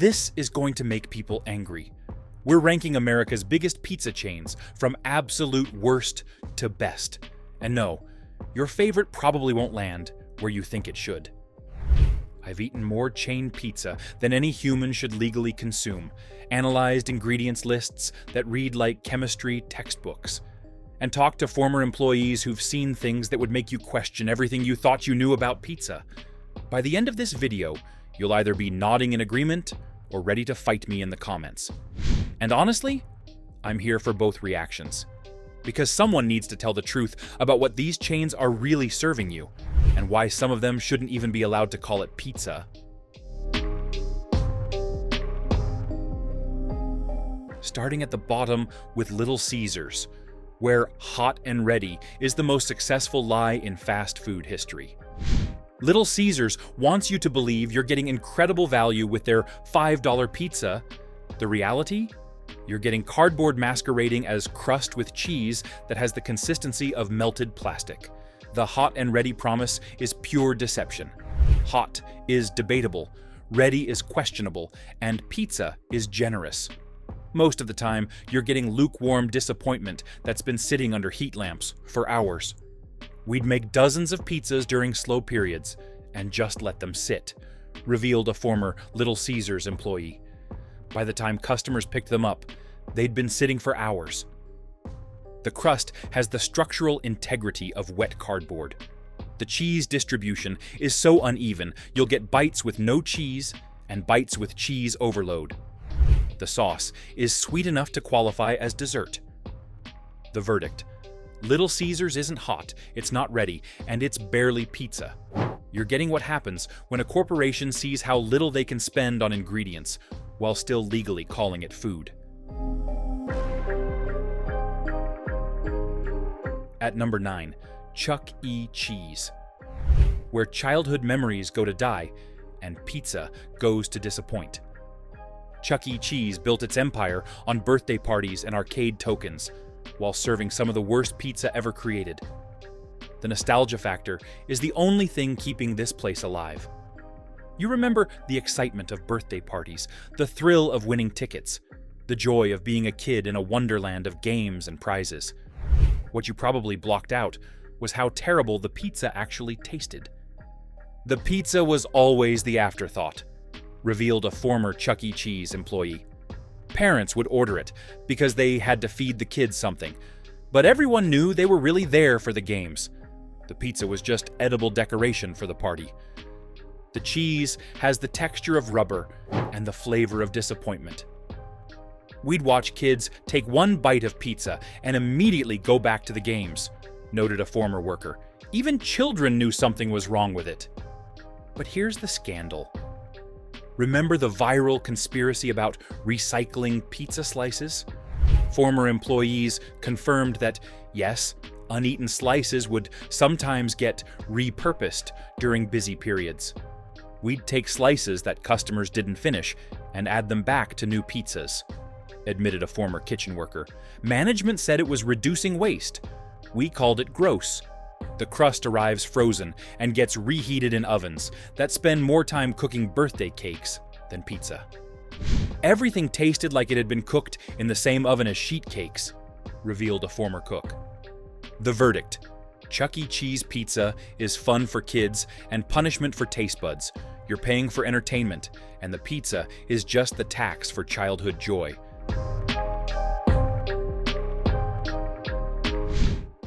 This is going to make people angry. We're ranking America's biggest pizza chains from absolute worst to best. And no, your favorite probably won't land where you think it should. I've eaten more chain pizza than any human should legally consume, analyzed ingredients lists that read like chemistry textbooks, and talked to former employees who've seen things that would make you question everything you thought you knew about pizza. By the end of this video, you'll either be nodding in agreement or ready to fight me in the comments. And honestly, I'm here for both reactions. Because someone needs to tell the truth about what these chains are really serving you, and why some of them shouldn't even be allowed to call it pizza. Starting at the bottom with Little Caesars, where hot and ready is the most successful lie in fast food history. Little Caesars wants you to believe you're getting incredible value with their $5 pizza. The reality? You're getting cardboard masquerading as crust with cheese that has the consistency of melted plastic. The hot and ready promise is pure deception. Hot is debatable, ready is questionable, and pizza is generous. Most of the time, you're getting lukewarm disappointment that's been sitting under heat lamps for hours. We'd make dozens of pizzas during slow periods and just let them sit, revealed a former Little Caesars employee. By the time customers picked them up, they'd been sitting for hours. The crust has the structural integrity of wet cardboard. The cheese distribution is so uneven, you'll get bites with no cheese and bites with cheese overload. The sauce is sweet enough to qualify as dessert. The verdict: Little Caesars isn't hot, it's not ready, and it's barely pizza. You're getting what happens when a corporation sees how little they can spend on ingredients, while still legally calling it food. At number 9, Chuck E. Cheese, where childhood memories go to die and pizza goes to disappoint. Chuck E. Cheese built its empire on birthday parties and arcade tokens, while serving some of the worst pizza ever created. The nostalgia factor is the only thing keeping this place alive. You remember the excitement of birthday parties, the thrill of winning tickets, the joy of being a kid in a wonderland of games and prizes. What you probably blocked out was how terrible the pizza actually tasted. The pizza was always the afterthought, revealed a former Chuck E. Cheese employee. Parents would order it because they had to feed the kids something, but everyone knew they were really there for the games. The pizza was just edible decoration for the party. The cheese has the texture of rubber and the flavor of disappointment. We'd watch kids take one bite of pizza and immediately go back to the games, noted a former worker. Even children knew something was wrong with it. But here's the scandal. Remember the viral conspiracy about recycling pizza slices? Former employees confirmed that, yes, uneaten slices would sometimes get repurposed during busy periods. We'd take slices that customers didn't finish and add them back to new pizzas, admitted a former kitchen worker. Management said it was reducing waste. We called it gross. The crust arrives frozen and gets reheated in ovens that spend more time cooking birthday cakes than pizza. Everything tasted like it had been cooked in the same oven as sheet cakes, revealed a former cook. The verdict: Chuck E. Cheese pizza is fun for kids and punishment for taste buds. You're paying for entertainment, and the pizza is just the tax for childhood joy.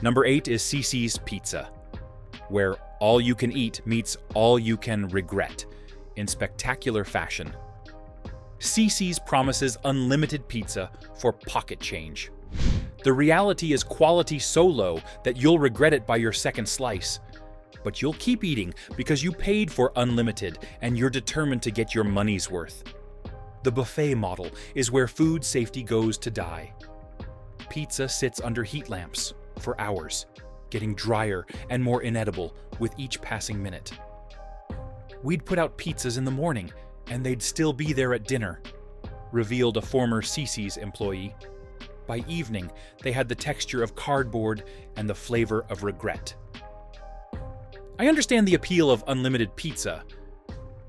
Number 8 is Cici's Pizza, where all you can eat meets all you can regret in spectacular fashion. Cici's promises unlimited pizza for pocket change. The reality is quality so low that you'll regret it by your second slice. But you'll keep eating because you paid for unlimited and you're determined to get your money's worth. The buffet model is where food safety goes to die. Pizza sits under heat lamps for hours, getting drier and more inedible with each passing minute. We'd put out pizzas in the morning and they'd still be there at dinner, revealed a former Cici's employee. By evening, they had the texture of cardboard and the flavor of regret. I understand the appeal of unlimited pizza.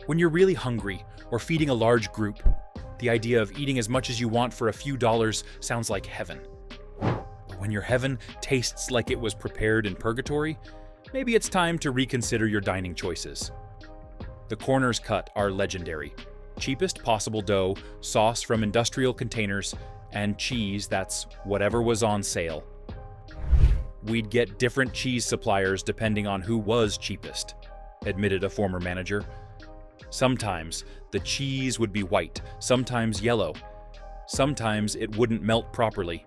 When you're really hungry or feeding a large group. The idea of eating as much as you want for a few dollars sounds like heaven. But when your heaven tastes like it was prepared in purgatory, maybe it's time to reconsider your dining choices. The corners cut are legendary. Cheapest possible dough, sauce from industrial containers, and cheese that's whatever was on sale. We'd get different cheese suppliers depending on who was cheapest, admitted a former manager. Sometimes the cheese would be white, sometimes yellow. Sometimes it wouldn't melt properly.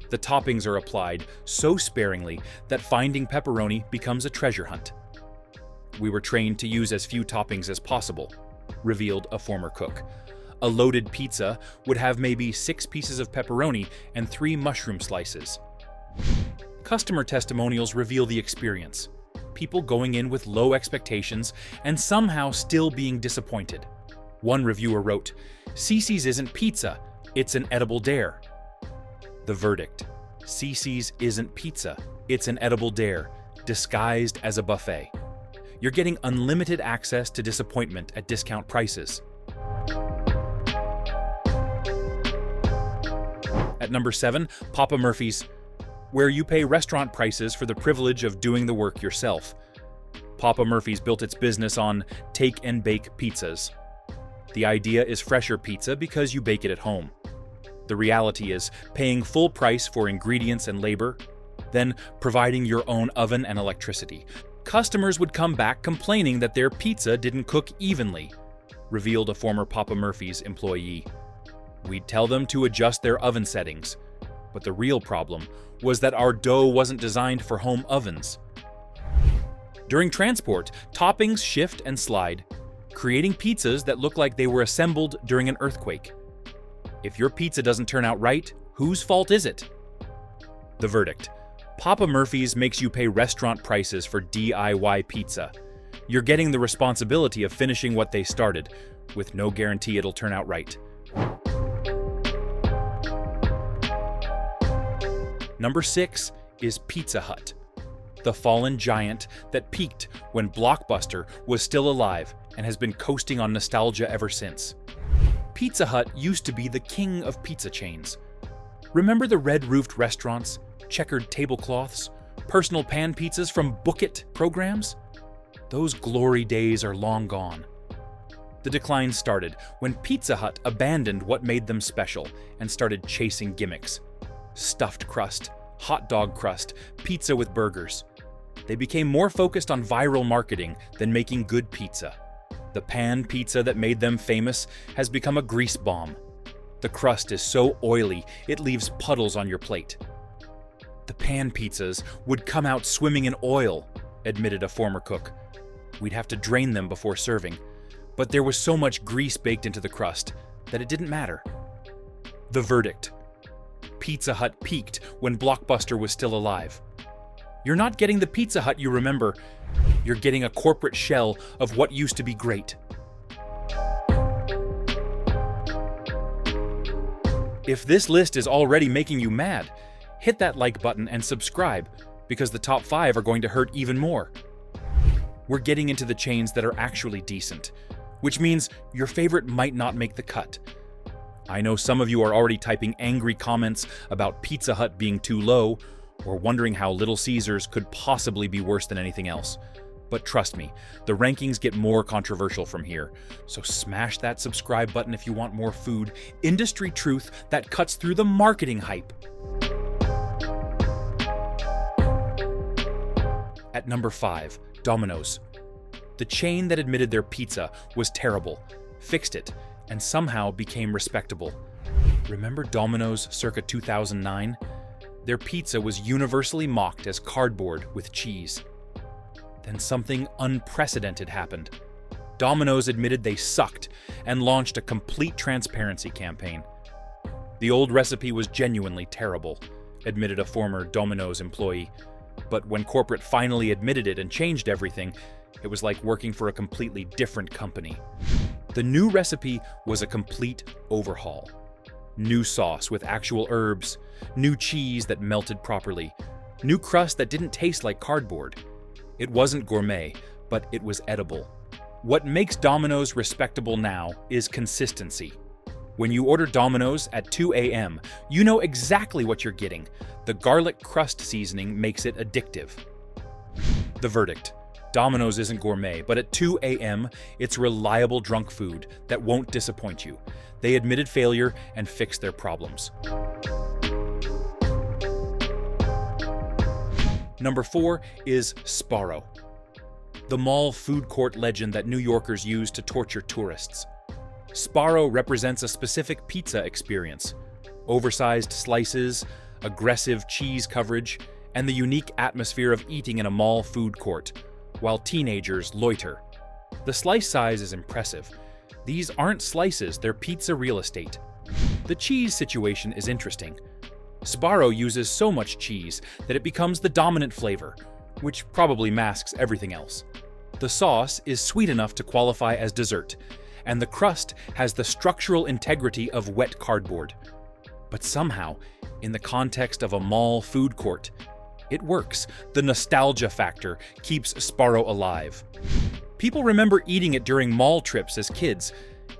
The toppings are applied so sparingly that finding pepperoni becomes a treasure hunt. We were trained to use as few toppings as possible, revealed a former cook. A loaded pizza would have maybe 6 pieces of pepperoni and 3 mushroom slices. Customer testimonials reveal the experience. People going in with low expectations and somehow still being disappointed. One reviewer wrote, "Cece's isn't pizza, it's an edible dare." The verdict: Cece's isn't pizza, it's an edible dare, disguised as a buffet. You're getting unlimited access to disappointment at discount prices. At number 7, Papa Murphy's, where you pay restaurant prices for the privilege of doing the work yourself. Papa Murphy's built its business on take-and-bake pizzas. The idea is fresher pizza because you bake it at home. The reality is paying full price for ingredients and labor, then providing your own oven and electricity. Customers would come back complaining that their pizza didn't cook evenly, revealed a former Papa Murphy's employee. We'd tell them to adjust their oven settings, but the real problem was that our dough wasn't designed for home ovens. During transport, toppings shift and slide, creating pizzas that look like they were assembled during an earthquake. If your pizza doesn't turn out right, whose fault is it? The verdict: Papa Murphy's makes you pay restaurant prices for DIY pizza. You're getting the responsibility of finishing what they started, with no guarantee it'll turn out right. Number 6 is Pizza Hut, the fallen giant that peaked when Blockbuster was still alive and has been coasting on nostalgia ever since. Pizza Hut used to be the king of pizza chains. Remember the red-roofed restaurants, checkered tablecloths, personal pan pizzas from Book It programs? Those glory days are long gone. The decline started when Pizza Hut abandoned what made them special and started chasing gimmicks. Stuffed crust, hot dog crust, pizza with burgers. They became more focused on viral marketing than making good pizza. The pan pizza that made them famous has become a grease bomb. The crust is so oily, it leaves puddles on your plate. The pan pizzas would come out swimming in oil, admitted a former cook. We'd have to drain them before serving, but there was so much grease baked into the crust that it didn't matter. The verdict: Pizza Hut peaked when Blockbuster was still alive. You're not getting the Pizza Hut you remember, you're getting a corporate shell of what used to be great. If this list is already making you mad, hit that like button and subscribe, because the top 5 are going to hurt even more. We're getting into the chains that are actually decent, which means your favorite might not make the cut. I know some of you are already typing angry comments about Pizza Hut being too low, or wondering how Little Caesars could possibly be worse than anything else. But trust me, the rankings get more controversial from here, so smash that subscribe button if you want more food, industry truth that cuts through the marketing hype. At number 5, Domino's. The chain that admitted their pizza was terrible, fixed it, and somehow became respectable. Remember Domino's circa 2009? Their pizza was universally mocked as cardboard with cheese. Then something unprecedented happened. Domino's admitted they sucked and launched a complete transparency campaign. The old recipe was genuinely terrible, admitted a former Domino's employee. But when corporate finally admitted it and changed everything, it was like working for a completely different company. The new recipe was a complete overhaul. New sauce with actual herbs, new cheese that melted properly, new crust that didn't taste like cardboard. It wasn't gourmet, but it was edible. What makes Domino's respectable now is consistency. When you order Domino's at 2 a.m., you know exactly what you're getting. The garlic crust seasoning makes it addictive. The verdict: Domino's isn't gourmet, but at 2 a.m., it's reliable drunk food that won't disappoint you. They admitted failure and fixed their problems. Number 4 is Sbarro, the mall food court legend that New Yorkers use to torture tourists. Sbarro represents a specific pizza experience: oversized slices, aggressive cheese coverage, and the unique atmosphere of eating in a mall food court, while teenagers loiter. The slice size is impressive. These aren't slices, they're pizza real estate. The cheese situation is interesting. Sbarro uses so much cheese that it becomes the dominant flavor, which probably masks everything else. The sauce is sweet enough to qualify as dessert, and the crust has the structural integrity of wet cardboard. But somehow, in the context of a mall food court, it works. The nostalgia factor keeps Sbarro alive. People remember eating it during mall trips as kids,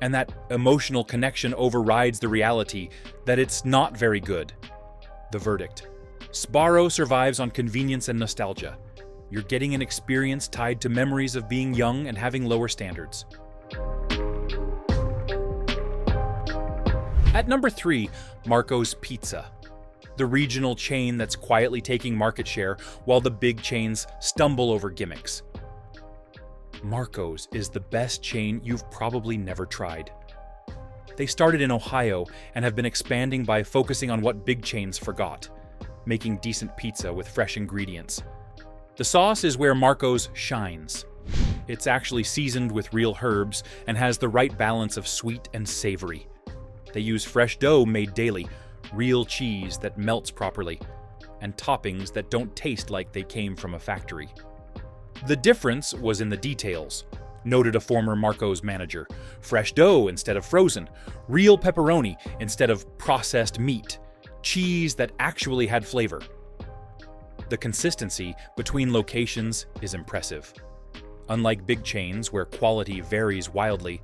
and that emotional connection overrides the reality that it's not very good. The verdict: Sbarro survives on convenience and nostalgia. You're getting an experience tied to memories of being young and having lower standards. At number 3, Marco's Pizza, the regional chain that's quietly taking market share while the big chains stumble over gimmicks. Marco's is the best chain you've probably never tried. They started in Ohio and have been expanding by focusing on what big chains forgot: making decent pizza with fresh ingredients. The sauce is where Marco's shines. It's actually seasoned with real herbs and has the right balance of sweet and savory. They use fresh dough made daily, real cheese that melts properly, and toppings that don't taste like they came from a factory. The difference was in the details, noted a former Marco's manager. Fresh dough instead of frozen, real pepperoni instead of processed meat, cheese that actually had flavor. The consistency between locations is impressive. Unlike big chains where quality varies wildly,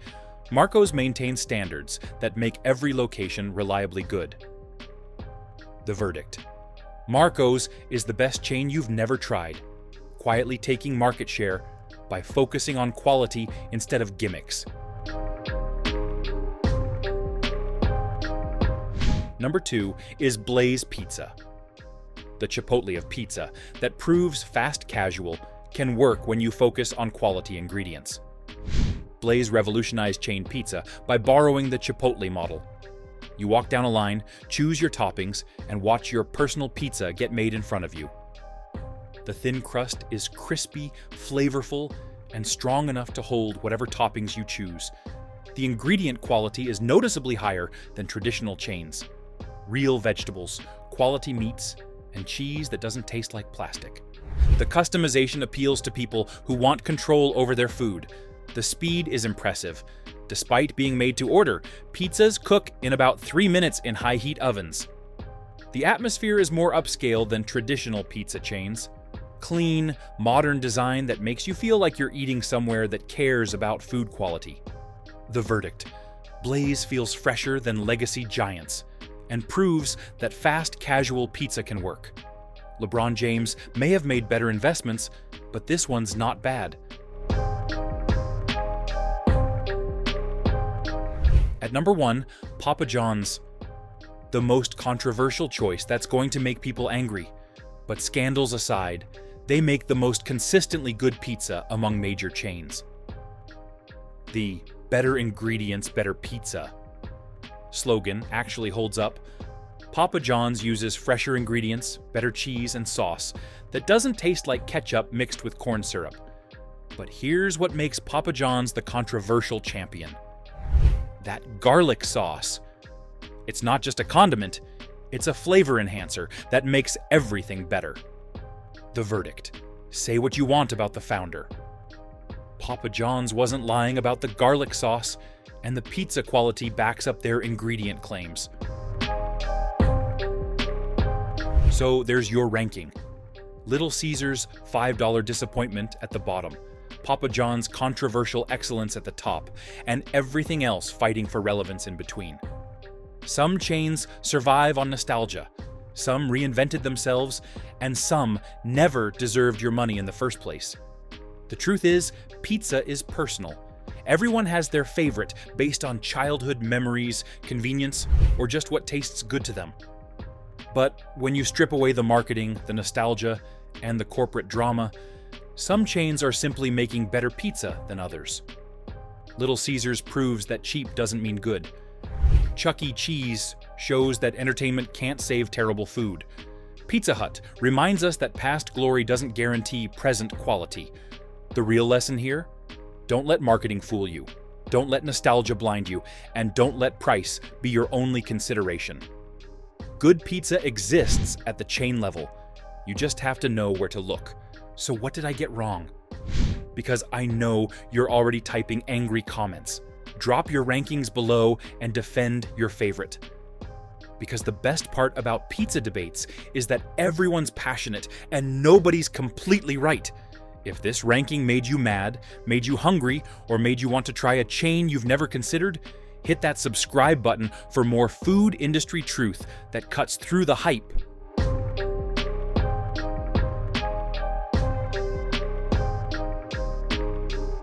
Marco's maintains standards that make every location reliably good. The verdict: Marco's is the best chain you've never tried, quietly taking market share by focusing on quality instead of gimmicks. Number 2 is Blaze Pizza, the Chipotle of pizza that proves fast casual can work when you focus on quality ingredients. Blaze revolutionized chain pizza by borrowing the Chipotle model. You walk down a line, choose your toppings, and watch your personal pizza get made in front of you. The thin crust is crispy, flavorful, and strong enough to hold whatever toppings you choose. The ingredient quality is noticeably higher than traditional chains. Real vegetables, quality meats, and cheese that doesn't taste like plastic. The customization appeals to people who want control over their food. The speed is impressive. Despite being made to order, pizzas cook in about 3 minutes in high-heat ovens. The atmosphere is more upscale than traditional pizza chains. Clean, modern design that makes you feel like you're eating somewhere that cares about food quality. The verdict: Blaze feels fresher than legacy giants and proves that fast casual pizza can work. LeBron James may have made better investments, but this one's not bad. At number 1, Papa John's, the most controversial choice that's going to make people angry. But scandals aside, they make the most consistently good pizza among major chains. The better ingredients, better pizza slogan actually holds up. Papa John's uses fresher ingredients, better cheese and sauce that doesn't taste like ketchup mixed with corn syrup. But here's what makes Papa John's the controversial champion: that garlic sauce. It's not just a condiment, it's a flavor enhancer that makes everything better. The verdict: say what you want about the founder. Papa John's wasn't lying about the garlic sauce, and the pizza quality backs up their ingredient claims. So there's your ranking. Little Caesar's $5 disappointment at the bottom. Papa John's controversial excellence at the top, and everything else fighting for relevance in between. Some chains survive on nostalgia, some reinvented themselves, and some never deserved your money in the first place. The truth is, pizza is personal. Everyone has their favorite based on childhood memories, convenience, or just what tastes good to them. But when you strip away the marketing, the nostalgia, and the corporate drama, some chains are simply making better pizza than others. Little Caesars proves that cheap doesn't mean good. Chuck E. Cheese shows that entertainment can't save terrible food. Pizza Hut reminds us that past glory doesn't guarantee present quality. The real lesson here? Don't let marketing fool you. Don't let nostalgia blind you, and don't let price be your only consideration. Good pizza exists at the chain level. You just have to know where to look. So what did I get wrong? Because I know you're already typing angry comments. Drop your rankings below and defend your favorite. Because the best part about pizza debates is that everyone's passionate and nobody's completely right. If this ranking made you mad, made you hungry, or made you want to try a chain you've never considered, hit that subscribe button for more food industry truth that cuts through the hype